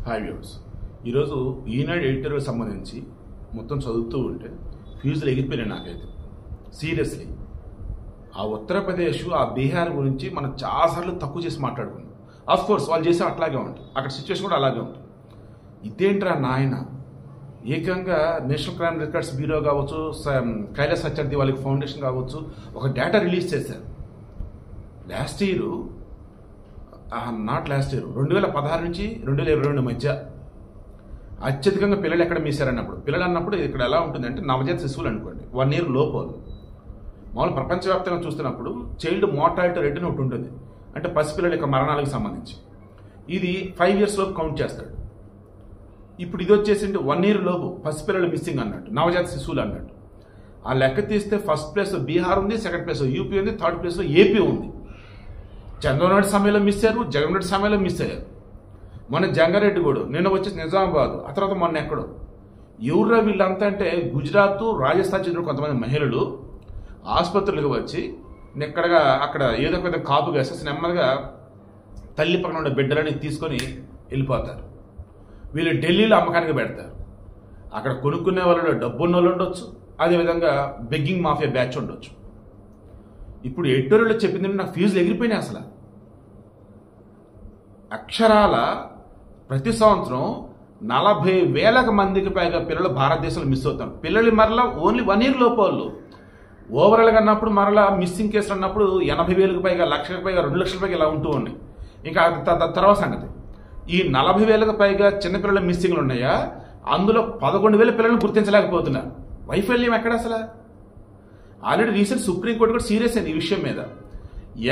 Hi viewers, ఈరోజు ఈనాడు ఎడిటర్కి సంబంధించి మొత్తం చదువుతూ ఉంటే ఫ్యూజులు ఎగిరిపోయినాయి నాకైతే. సీరియస్లీ ఆ ఉత్తరప్రదేశ్, ఆ బీహార్ గురించి మనం చాలాసార్లు తక్కువ చేసి మాట్లాడుకున్నాం. ఆఫ్ కోర్స్ వాళ్ళు చేసే అట్లాగే ఉంటుంది, అక్కడ సిచ్యువేషన్ కూడా అలాగే ఉంటుంది. ఇదేంట్రా నాయన, ఏకంగా నేషనల్ క్రైమ్ రికార్డ్స్ బ్యూరో కావచ్చు, కైలాస్ సత్యార్థి వాళ్ళకి ఫౌండేషన్ కావచ్చు, ఒక డేటా రిలీజ్ చేశారు. లాస్ట్ ఇయర్ 2016 నుంచి 2022 మధ్య అత్యధికంగా పిల్లలు ఎక్కడ మీశారన్నప్పుడు, పిల్లలు అన్నప్పుడు ఇక్కడ ఎలా ఉంటుందంటే నవజాత శిశువులు అనుకోండి, 1 year లోపలు. మామూలు ప్రపంచవ్యాప్తంగా చూస్తున్నప్పుడు చైల్డ్ మోర్టాలిటీ రేట్ అని ఒకటి ఉంటుంది, అంటే పసిపిల్లల యొక్క మరణాలకు సంబంధించి. ఇది 5 years లోపు కౌంట్ చేస్తాడు. ఇప్పుడు ఇది వచ్చేసి 1 year లోపు పసిపిల్లలు మిస్సింగ్ అన్నట్టు, నవజాత శిశువులు అన్నట్టు. ఆ లెక్క తీస్తే ఫస్ట్ ప్లేస్లో బీహార్ ఉంది, సెకండ్ ప్లేస్లో యూపీ ఉంది, థర్డ్ ప్లేస్లో ఏపీ ఉంది. చంద్రబాబు నాయుడు సమయంలో మిస్ అయ్యారు, జగన్ రెడ్డి సమయంలో మిస్ అయ్యారు. మొన్న జంగారెడ్డి కూడా నిన్న వచ్చేసి నిజామాబాద్, ఆ తర్వాత మొన్న ఎక్కడో. ఎవరురా వీళ్ళంతా అంటే గుజరాత్, రాజస్థాన్ చెందిన కొంతమంది మహిళలు ఆసుపత్రులకు వచ్చి ఎక్కడగా అక్కడ ఏదో పెద్ద కాపు వేసేసి నెమ్మదిగా తల్లి పక్కన ఉండే బిడ్డలని తీసుకొని వెళ్ళిపోతారు. వీళ్ళు ఢిల్లీలో అమ్మకానికి పెడతారు. అక్కడ కొనుక్కునే వాళ్ళు డబ్బున్న వాళ్ళు ఉండొచ్చు, అదేవిధంగా బెగ్గింగ్ మాఫియా బ్యాచ్ ఉండొచ్చు. ఇప్పుడు ఎడిటోరియల్లో చెప్పింది నాకు ఫ్యూజులు ఎగిరిపోయినాయి. అసలు అక్షరాల ప్రతి సంవత్సరం 40,000 మందికి పైగా పిల్లలు భారతదేశంలో మిస్ అవుతారు. పిల్లలు మరలా ఓన్లీ 1 year లోపు వాళ్ళు ఓవరాల్గా అన్నప్పుడు మరలా మిస్సింగ్ కేసులు అన్నప్పుడు 80,000కి పైగా, 1,00,000కి పైగా, 2 లక్షల పైగా ఇలా ఉంటూ ఉన్నాయి. ఇంకా తర్వాత సంగతి, ఈ 40,000కి పైగా చిన్నపిల్లల మిస్సింగ్లు ఉన్నాయా, అందులో 11,000 పిల్లలను గుర్తించలేకపోతున్నారు. వైఫల్యం ఎక్కడ అసలు? ఆల్రెడీ రీసెంట్ సుప్రీంకోర్టు కూడా సీరియస్ అయింది ఈ విషయం మీద.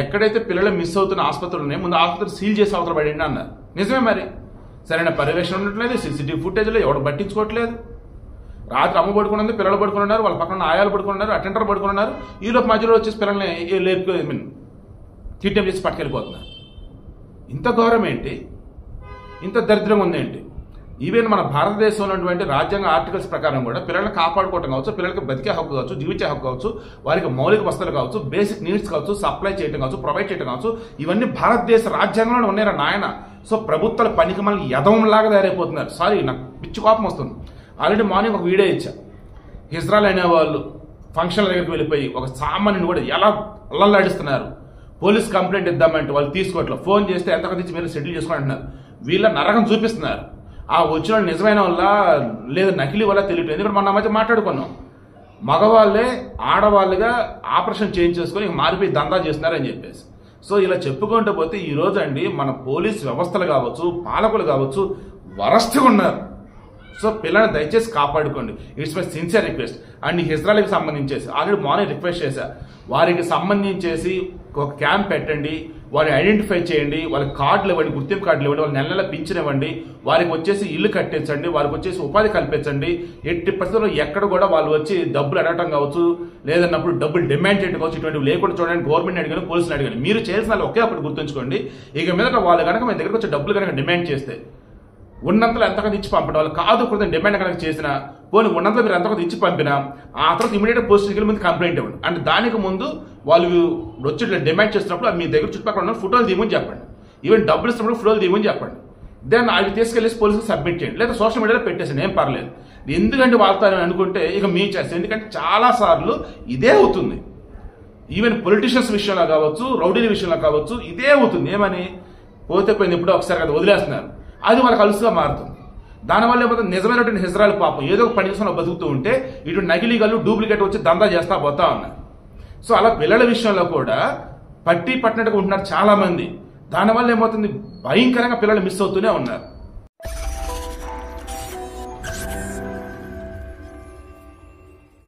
ఎక్కడైతే పిల్లలు మిస్ అవుతున్న ఆసుపత్రులు ఉన్నాయో ముందు ఆసుపత్రి సీల్ చేసి అవతల పడండి అన్నారు. నిజమే, మరి సరైన పర్యవేక్షణ ఉండట్లేదు, సీసీటీవీ ఫుటేజ్లో ఎవడు పట్టించుకోవట్లేదు. రాత్రి అమ్మ పడుకున్నది, పిల్లలు పడుకుని ఉన్నారు, వాళ్ళ పక్కన ఆయాలు పడుకుని ఉన్నారు, అటెండర్ పడుకుని ఉన్నారు. ఈలోపు మధ్యలో వచ్చేసి పిల్లల్ని కిడ్నాప్ చేసి పట్టుకెళ్ళిపోతున్నారు. ఇంత ఘోరం ఏంటి, ఇంత దరిద్రంగా ఉందేంటి? ఈవెన్ మన భారతదేశంలో ఉన్నటువంటి రాజ్యాంగ ఆర్టికల్స్ ప్రకారం కూడా పిల్లల్ని కాపాడుకోవడం కావచ్చు, పిల్లలకి బతికే హక్కు కావచ్చు, జీవించే హక్కు కావచ్చు, వారికి మౌలిక వసతులు కావచ్చు, బేసిక్ నీడ్స్ కావచ్చు, సప్లై చేయడం కావచ్చు, ప్రొవైడ్ చేయడం కావచ్చు, ఇవన్నీ భారతదేశ రాజ్యాంగంలో ఉన్నారా నాయన. సో ప్రభుత్వాల పనికి మనల్ని యదవంలాగా తయారైపోతున్నారు. సారీ, నాకు పిచ్చి కోపం వస్తుంది. ఆల్రెడీ మార్నింగ్ ఒక వీడియో ఇచ్చా. హిజ్రాల్ అనే వాళ్ళు ఫంక్షన్ల దగ్గరికి వెళ్ళిపోయి ఒక సామాన్యుని కూడా ఎలా అల్లల్లాడిస్తున్నారు. పోలీస్ కంప్లైంట్ ఇద్దామంటే వాళ్ళు తీసుకోవట్లేదు. ఫోన్ చేస్తే ఎంత తెచ్చి మీరు సెటిల్ చేసుకుంటున్నారు. వీళ్ళ నరకం చూపిస్తున్నారు. ఆ వచ్చిన వాళ్ళు నిజమైన వల్ల లేదా నకిలీ వల్ల తెలియట్లేదు. ఎందుకంటే మన మధ్య మాట్లాడుకున్నాం, మగవాళ్ళే ఆడవాళ్ళుగా ఆపరేషన్ చేంజ్ చేసుకొని మారిపోయి దందా చేస్తున్నారని చెప్పేసి. సో ఇలా చెప్పుకుంటూ పోతే ఈ రోజు అండి మన పోలీస్ వ్యవస్థలు కావచ్చు, పాలకులు కావచ్చు, వరస్ట్గా ఉన్నారు. సో పిల్లల్ని దయచేసి కాపాడుకోండి. It's my sincere request. And హిజ్రాలకి సంబంధించేసి ఆల్రెడీ మార్నింగ్ రిక్వెస్ట్ చేశా, వారికి సంబంధించేసి ఒక క్యాంప్ పెట్టండి, వారిని ఐడెంటిఫై చేయండి, వాళ్ళకి కార్డులు ఇవ్వండి, గుర్తింపు కార్డులు ఇవ్వండి, వాళ్ళు నెల పింఛన్ ఇవ్వండి, వారికి వచ్చేసి ఇల్లు కట్టించండి, వారికి వచ్చేసి ఉపాధి కల్పించండి. ఎట్టి పరిస్థితుల్లో ఎక్కడ కూడా వాళ్ళు వచ్చి డబ్బులు అడగటం కావచ్చు, లేదన్నప్పుడు డబ్బులు డిమాండ్ చేయడం కావచ్చు, ఇటువంటివి లేకుండా చూడండి. గవర్నమెంట్ అడిగాను, పోలీసులు అడిగాను. మీరు చేయాల్సిన ఒకే ఒకటి గుర్తుంచుకోండి, ఇక మీదట వాళ్ళు కనుక మీ దగ్గరకు వచ్చి డబ్బులు కనుక డిమాండ్ చేస్తే ఉన్నంతలో ఎంతగా ఇచ్చి పంపడం, వాళ్ళు కాదు కూడా డిమాండ్ కనుక చేసినా పోనీ ఉన్నంతలో మీరు ఎంతగా ఇచ్చి పంపినా ఆ తర్వాత ఇమీడియట్ పోలీసులకి ముందు కంప్లైంట్ ఇవ్వండి. అంటే దానికి ముందు వాళ్ళు వచ్చి డిమాండ్ చేస్తున్నప్పుడు మీ దగ్గర చుట్టుపక్కల ఉన్న ఫోటోలు తీయమని చెప్పండి. ఈవెన్ డబ్బులు ఇస్తున్నప్పుడు ఫోటోలు తీయమని చెప్పండి. దెన్ అవి తీసుకెళ్లేసి పోలీసులకు సబ్మిట్ చేయండి, లేదా సోషల్ మీడియాలో పెట్టేసాను, ఏం పర్లేదు. ఎందుకంటే వాళ్తారని అనుకుంటే ఇక మీ చేస్తారు. ఎందుకంటే చాలా సార్లు ఇదే అవుతుంది. ఈవెన్ పొలిటీషియన్స్ విషయంలో కావచ్చు, రౌడీల విషయంలో కావచ్చు, ఇదే అవుతుంది. ఏమని పోతే పోయింది, ఎప్పుడో ఒకసారి కదా వదిలేస్తున్నారు, అది వాళ్ళకి అలుసుగా మారుతుంది. దానివల్ల ఏమైతే నిజమైనటువంటి హిజ్రాలు పాపం ఏదో ఒక 10 నిమిషంలో బతుకుతూ ఉంటే ఇటు నకిలీగాళ్ళు డూప్లికేట్ వచ్చి దందా చేస్తా పోతా ఉన్నారు. సో అలా పిల్లల విషయంలో కూడా పట్టినట్టుగా ఉంటున్నారు చాలా మంది. దానివల్ల ఏమవుతుంది, భయంకరంగా పిల్లలు మిస్ అవుతూనే ఉన్నారు.